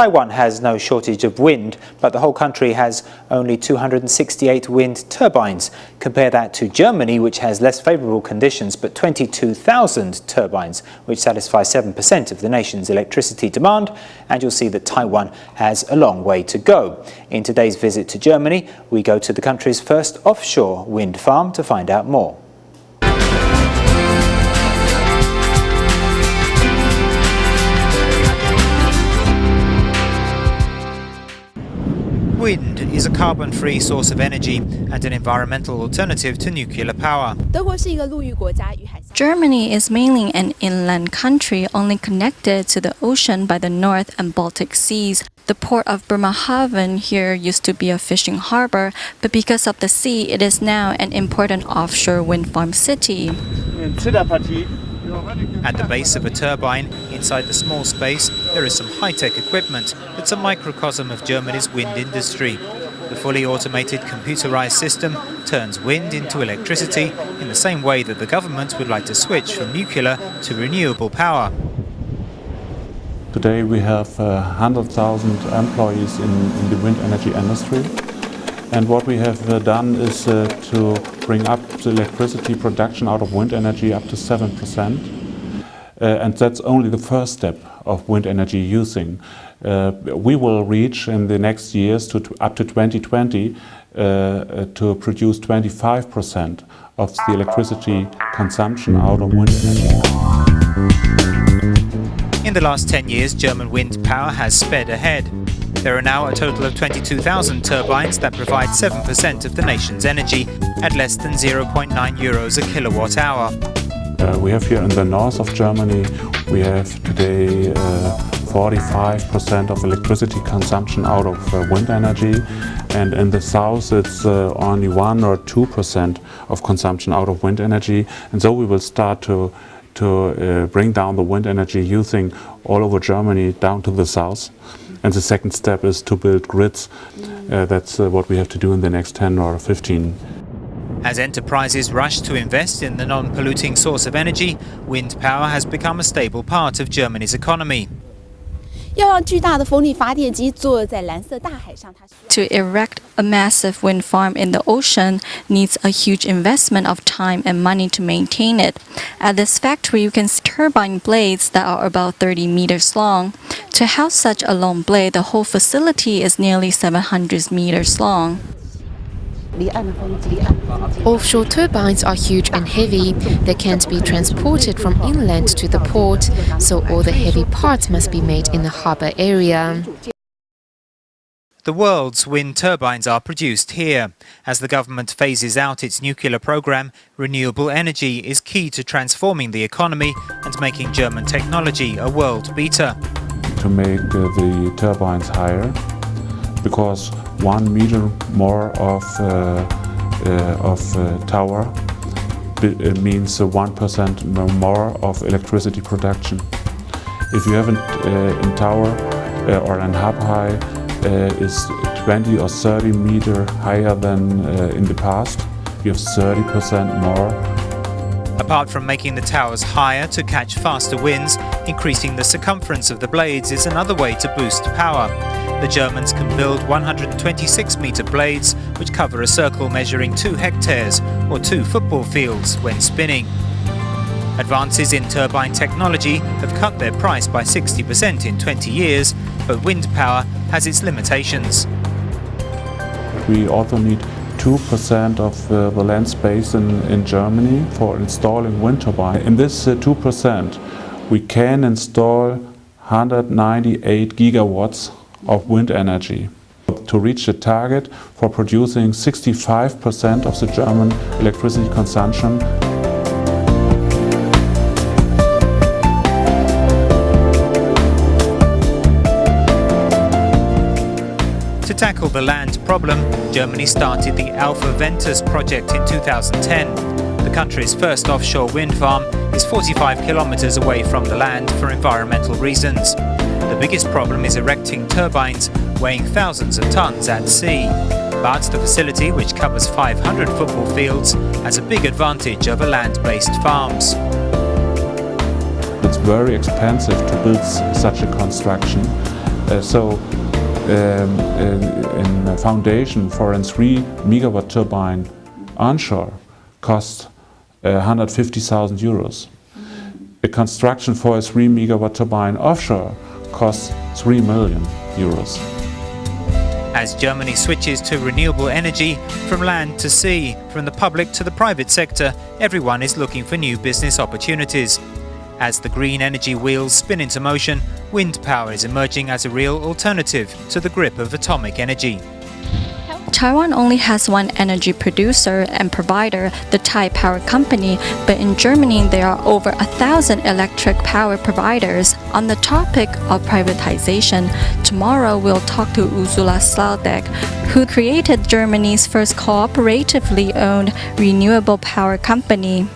Taiwan has no shortage of wind, but the whole country has only 268 wind turbines. Compare that to Germany, which has less favourable conditions, but 22,000 turbines, which satisfy 7% of the nation's electricity demand. And you'll see that Taiwan has a long way to go. In today's visit to Germany, we go to the country's first offshore wind farm to find out more. Wind is a carbon-free source of energy and an environmental alternative to nuclear power. Germany is mainly an inland country, only connected to the ocean by the North and Baltic Seas. The port of Bremerhaven here used to be a fishing harbor, but because of the sea, it is now an important offshore wind farm city. At the base of a turbine, inside the small space, there is some high-tech equipment that's a microcosm of Germany's wind industry. The fully automated computerized system turns wind into electricity in the same way that the government would like to switch from nuclear to renewable power. Today we have 100,000 employees in the wind energy industry. And what we have done is to bring up the electricity production out of wind energy up to 7%. And that's only the first step of wind energy using. We will reach in the next years up to 2020 to produce 25% of the electricity consumption out of wind energy. In the last 10 years, German wind power has sped ahead. There are now a total of 22,000 turbines that provide 7% of the nation's energy at less than 0.9 euros a kilowatt hour. We have here in the north of Germany, we have today 45% of electricity consumption out of wind energy, and in the south it's only 1 or 2% of consumption out of wind energy. And so we will start to bring down the wind energy using all over Germany down to the south. And the second step is to build grids. That's what we have to do in the next 10 or 15. As enterprises rush to invest in the non-polluting source of energy, wind power has become a stable part of Germany's economy. To erect a massive wind farm in the ocean needs a huge investment of time and money to maintain it. At this factory, you can see turbine blades that are about 30 meters long. To house such a long blade, the whole facility is nearly 700 meters long. Offshore turbines are huge and heavy. They can't be transported from inland to the port, so all the heavy parts must be made in the harbour area. The world's wind turbines are produced here. As the government phases out its nuclear program, renewable energy is key to transforming the economy and making German technology a world beater. To make the turbines higher, because 1 meter more of tower means 1% more of electricity production. If you have in tower or in hub high is 20 or 30 meter higher than in the past, you have 30% more. Apart from making the towers higher to catch faster winds, increasing the circumference of the blades is another way to boost power. The Germans can build 126-meter blades, which cover a circle measuring 2 hectares, or 2 football fields, when spinning. Advances in turbine technology have cut their price by 60% in 20 years, but wind power has its limitations. We also need 2% of the land space in Germany for installing wind turbines. In this 2%, we can install 198 gigawatts of wind energy to reach the target for producing 65% of the German electricity consumption. To tackle the land problem, Germany started the Alpha Ventus project in 2010. The country's first offshore wind farm is 45 kilometers away from the land for environmental reasons. The biggest problem is erecting turbines weighing thousands of tons at sea. But the facility, which covers 500 football fields, has a big advantage over land-based farms. It's very expensive to build such a construction. In a foundation for a 3 megawatt turbine onshore costs 150,000 euros. A construction for a 3 megawatt turbine offshore costs 3 million euros. As Germany switches to renewable energy from land to sea, from the public to the private sector, everyone is looking for new business opportunities. As the green energy wheels spin into motion, wind power is emerging as a real alternative to the grip of atomic energy. Taiwan only has one energy producer and provider, the Thai Power Company, but in Germany there are over 1,000 electric power providers. On the topic of privatization, tomorrow we'll talk to Ursula Slaudeck, who created Germany's first cooperatively owned renewable power company.